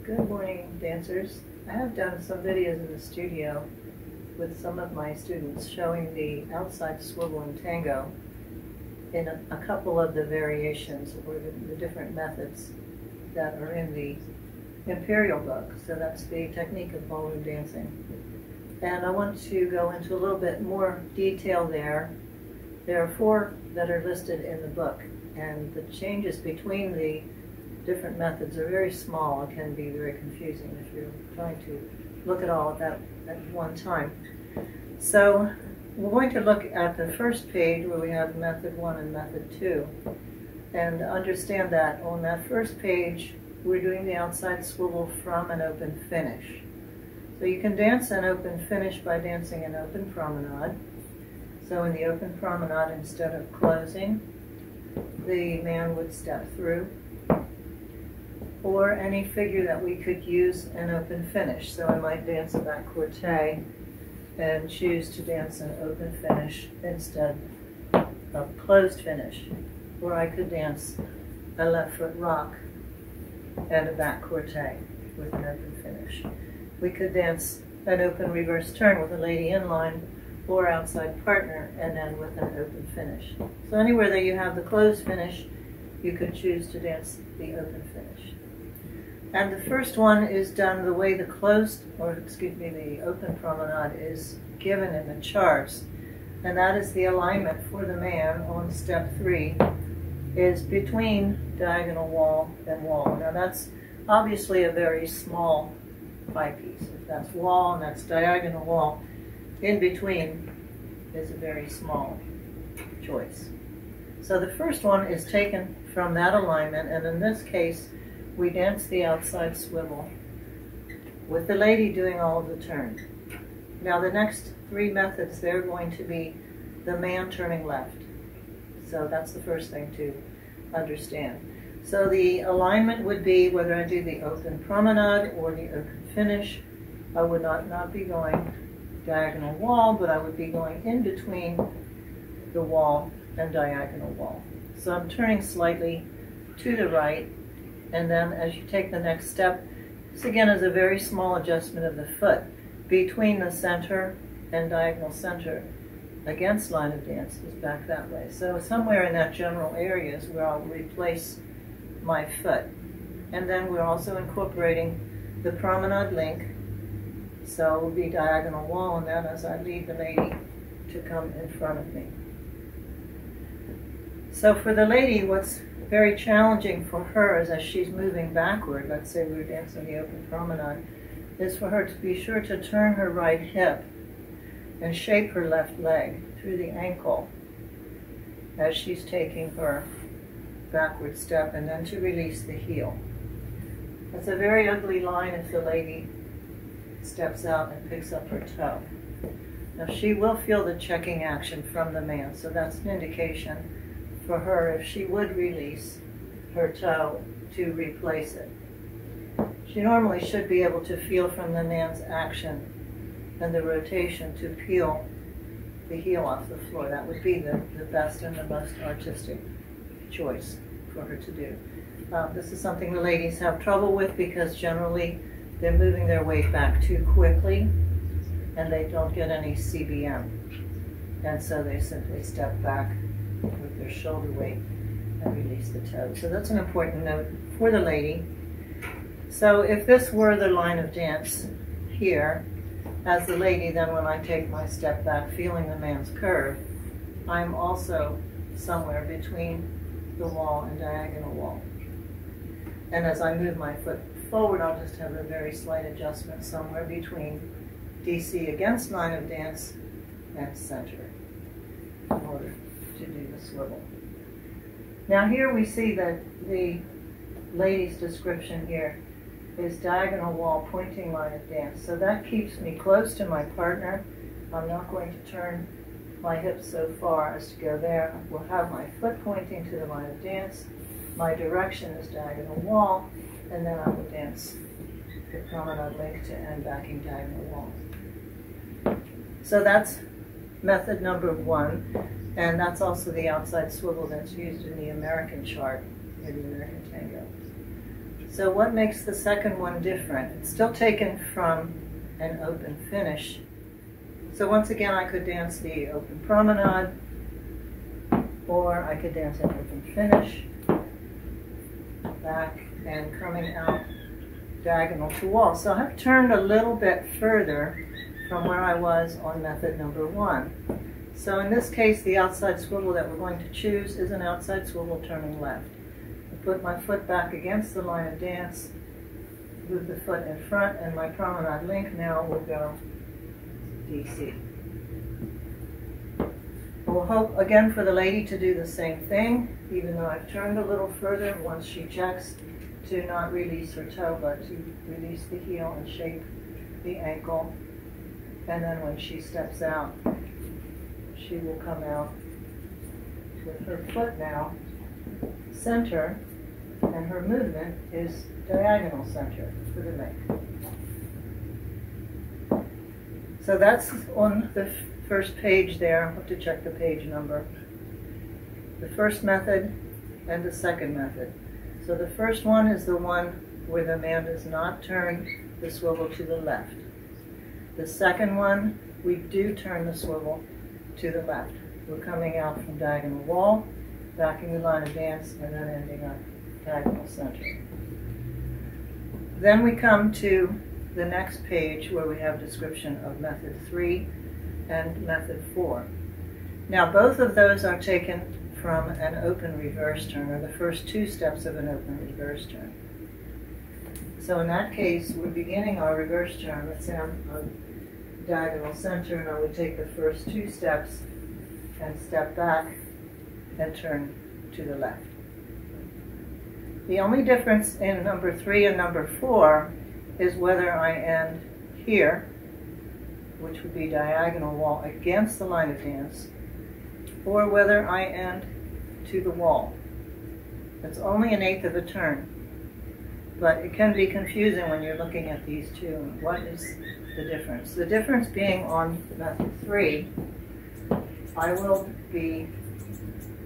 Good morning, dancers. I have done some videos in the studio with some of my students showing the outside swivel in Tango in a couple of the variations or the different methods that are in the Imperial book. So that's the technique of ballroom dancing. And I want to go into a little bit more detail there. There are 4 that are listed in the book, and the changes between the different methods are very small. It can be very confusing if you're trying to look at all of that at one time. So we're going to look at the first page where we have method 1 and method 2, and understand that on that first page we're doing the outside swivel from an open finish. So you can dance an open finish by dancing an open promenade. So in the open promenade, instead of closing, the man would step through, or any figure that we could use an open finish. So I might dance a backward and choose to dance an open finish instead of closed finish. Or I could dance a left foot rock and a backward with an open finish. We could dance an open reverse turn with a lady inline or outside partner and then with an open finish. So anywhere that you have the closed finish, you could choose to dance the open finish. And the first one is done the way the the open promenade is given in the charts. And that is the alignment for the man on step 3 is between diagonal wall and wall. Now that's obviously a very small piece. If that's wall and that's diagonal wall, in between is a very small choice. So the first one is taken from that alignment, and in this case we dance the outside swivel with the lady doing all of the turn. Now the next 3 methods, they're going to be the man turning left. So that's the first thing to understand. So the alignment would be whether I do the open promenade or the open finish. I would not be going diagonal wall, but I would be going in between the wall and diagonal wall. So I'm turning slightly to the right, and then as you take the next step, this again is a very small adjustment of the foot between the center and diagonal center against line of dance is back that way. So somewhere in that general area is where I'll replace my foot. And then we're also incorporating the promenade link. So it will be diagonal wall, and then as I lead the lady to come in front of me. So for the lady, what's very challenging for her is as she's moving backward, let's say we're dancing the open promenade, is for her to be sure to turn her right hip and shape her left leg through the ankle as she's taking her backward step, and then to release the heel. That's a very ugly line if the lady steps out and picks up her toe. Now she will feel the checking action from the man, so that's an indication for her if she would release her toe to replace it. She normally should be able to feel from the man's action and the rotation to peel the heel off the floor. That would be the best and the most artistic choice for her to do. This is something the ladies have trouble with because generally they're moving their weight back too quickly and they don't get any CBM. And so they simply step back with their shoulder weight and release the toe. So that's an important note for the lady. So if this were the line of dance here, as the lady, then when I take my step back, feeling the man's curve, I'm also somewhere between the wall and diagonal wall. And as I move my foot forward, I'll just have a very slight adjustment somewhere between DC against line of dance and center in order to do the swivel. Now here we see that the lady's description here is diagonal wall, pointing line of dance. So that keeps me close to my partner. I'm not going to turn my hips so far as to go there. I will have my foot pointing to the line of dance. My direction is diagonal wall, and then I will dance the promenade link to end backing diagonal wall. So that's method number 1, and that's also the outside swivel that's used in the American chart, or the American Tango. So what makes the second one different? It's still taken from an open finish. So once again, I could dance the open promenade, or I could dance an open finish, back and coming out diagonal to wall. So I've turned a little bit further from where I was on method number 1. So in this case, the outside swivel that we're going to choose is an outside swivel turning left. I put my foot back against the line of dance, move the foot in front, and my promenade link now will go DC. We'll hope again for the lady to do the same thing, even though I've turned a little further once she checks, to not release her toe, but to release the heel and shape the ankle. And then when she steps out, she will come out with her foot now center, and her movement is diagonal center for the leg. So that's on the first page there. I'll have to check the page number. The first method and the second method. So the first one is the one where the man does not turn the swivel to the left. The second one, we do turn the swivel to the left. We're coming out from diagonal wall, backing the line of dance, and then ending up diagonal center. Then we come to the next page where we have description of method 3 and method 4. Now both of those are taken from an open reverse turn, or the first 2 steps of an open reverse turn. So in that case, we're beginning our reverse turn. Let's say I'm on diagonal center, and I would take the first 2 steps and step back and turn to the left. The only difference in number 3 and number 4 is whether I end here, which would be diagonal wall against the line of dance, or whether I end to the wall. It's only 1/8 of a turn, but it can be confusing when you're looking at these two. What is the difference? The difference being on method 3, I will be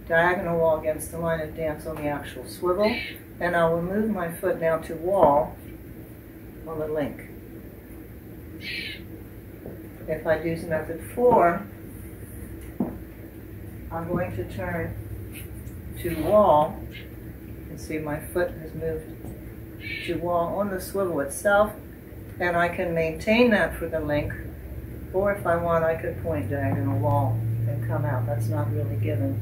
diagonal wall against the line of dance on the actual swivel, and I will move my foot now to wall on the link. If I do method 4, I'm going to turn to wall, and see my foot has moved to wall on the swivel itself, and I can maintain that for the link, or if I want, I could point diagonal wall and come out. That's not really given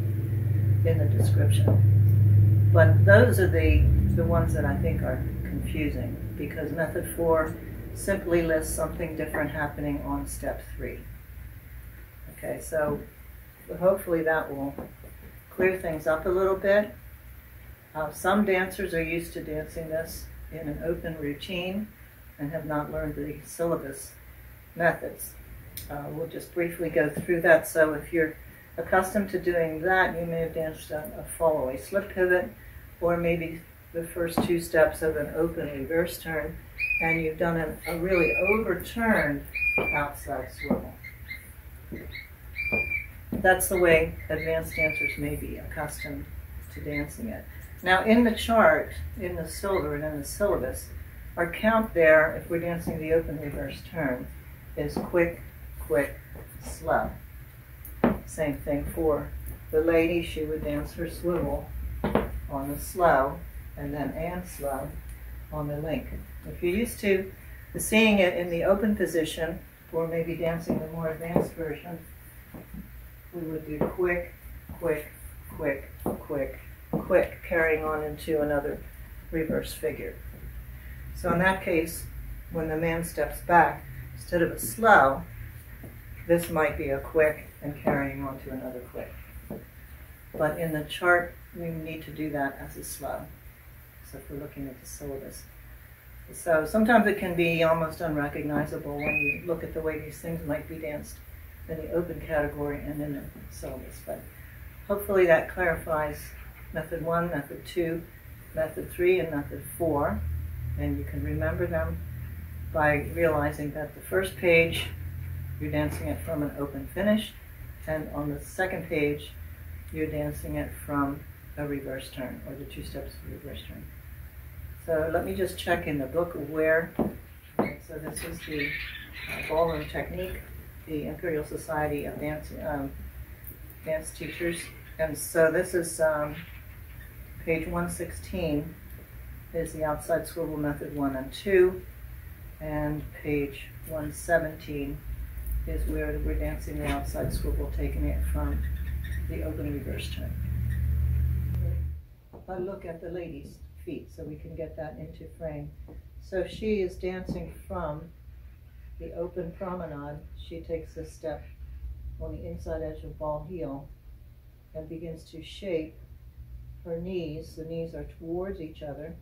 in the description. But those are the ones that I think are confusing, because method 4 simply lists something different happening on step 3. Okay, so hopefully that will clear things up a little bit. Some dancers are used to dancing this in an open routine and have not learned the syllabus methods. We'll just briefly go through that. So if you're accustomed to doing that, you may have danced a fall-away slip pivot, or maybe the first 2 steps of an open reverse turn, and you've done a really overturned outside swivel. That's the way advanced dancers may be accustomed to dancing it. Now in the chart, in the silver and in the syllabus, our count there, if we're dancing the open reverse turn, is quick, quick, slow. Same thing for the lady. She would dance her swivel on the slow, and then slow on the link. If you're used to seeing it in the open position, or maybe dancing the more advanced version, we would do quick, quick, quick, quick, quick, carrying on into another reverse figure. So in that case, when the man steps back, instead of a slow, this might be a quick and carrying on to another quick. But in the chart, we need to do that as a slow. So if we're looking at the syllabus. So sometimes it can be almost unrecognizable when you look at the way these things might be danced in the open category and in the syllabus. But hopefully that clarifies method 1, method 2, method 3, and method 4. And you can remember them by realizing that the first page, you're dancing it from an open finish, and on the second page, you're dancing it from a reverse turn, or the 2 steps of a reverse turn. So let me just check in the book where. Okay, so this is the ballroom technique, the Imperial Society of Dance Teachers. And so this is page 116 is the outside swivel method 1 and 2. And page 117 is where we're dancing the outside swivel, taking it from the open reverse turn. A look at the lady's feet so we can get that into frame. So she is dancing from the open promenade. She takes a step on the inside edge of ball heel and begins to shape her knees. The knees are towards each other.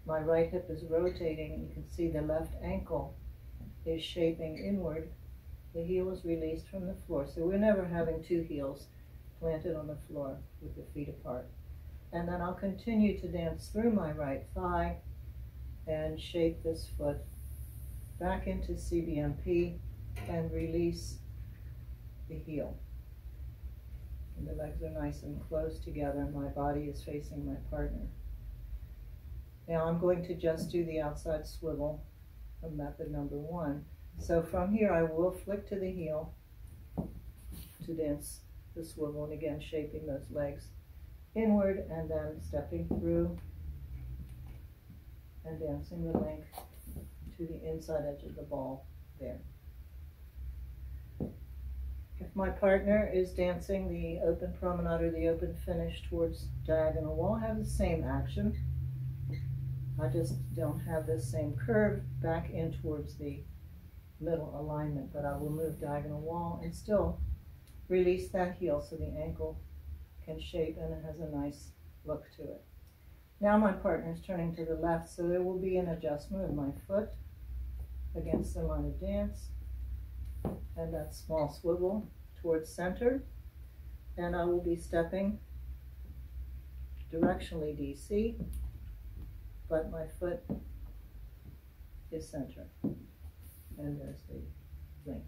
My right hip is rotating. You can see the left ankle is shaping inward. The heel is released from the floor. So we're never having two heels planted on the floor with the feet apart. And then I'll continue to dance through my right thigh and shape this foot back into CBMP and release the heel. And the legs are nice and close together and my body is facing my partner. Now I'm going to just do the outside swivel of method number 1. So from here I will flick to the heel to dance the swivel, and again shaping those legs inward and then stepping through and dancing the length to the inside edge of the ball there. If my partner is dancing the open promenade or the open finish towards diagonal wall, I have the same action. I just don't have this same curve back in towards the middle alignment, but I will move diagonal wall and still release that heel so the ankle can shape and it has a nice look to it. Now my partner is turning to the left, so there will be an adjustment of my foot against the line of dance and that small swivel towards center, and I will be stepping directionally DC, but my foot is center, and there's the link.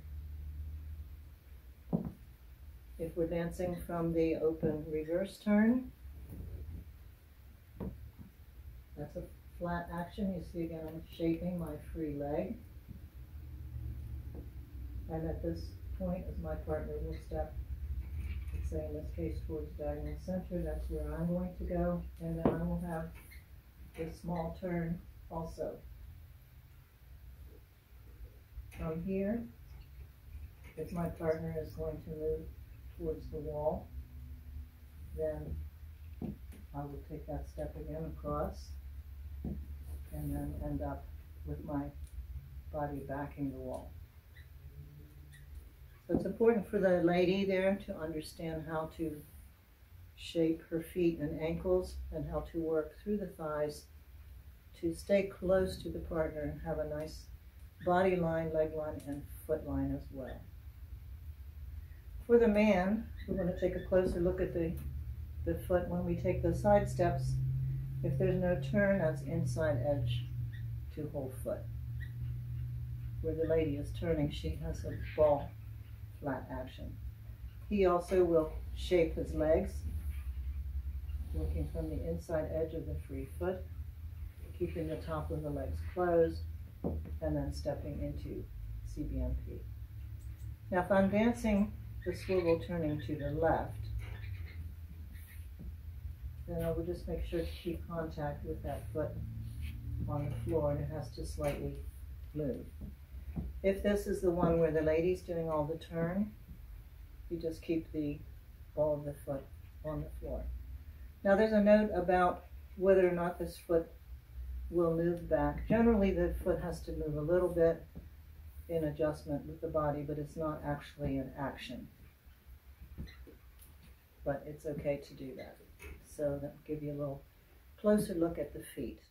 If we're dancing from the open reverse turn, that's a flat action. You see again I'm shaping my free leg. And at this point, as my partner will step, let's say in this case towards diagonal center, that's where I'm going to go. And then I will have a small turn also. From here, if my partner is going to move towards the wall, then I will take that step again across and then end up with my body backing the wall. So it's important for the lady there to understand how to shape her feet and ankles and how to work through the thighs to stay close to the partner and have a nice body line, leg line, and foot line as well. For the man, we're going to take a closer look at the foot. When we take the side steps, if there's no turn, that's inside edge to whole foot. Where the lady is turning, she has a ball flat action. He also will shape his legs, working from the inside edge of the free foot, keeping the top of the legs closed, and then stepping into CBMP. Now if I'm dancing the swivel turning to the left, then I will just make sure to keep contact with that foot on the floor, and it has to slightly move. If this is the one where the lady's doing all the turn, you just keep the ball of the foot on the floor. Now there's a note about whether or not this foot will move back. Generally the foot has to move a little bit in adjustment with the body, but it's not actually an action. But it's okay to do that. So that'll give you a little closer look at the feet.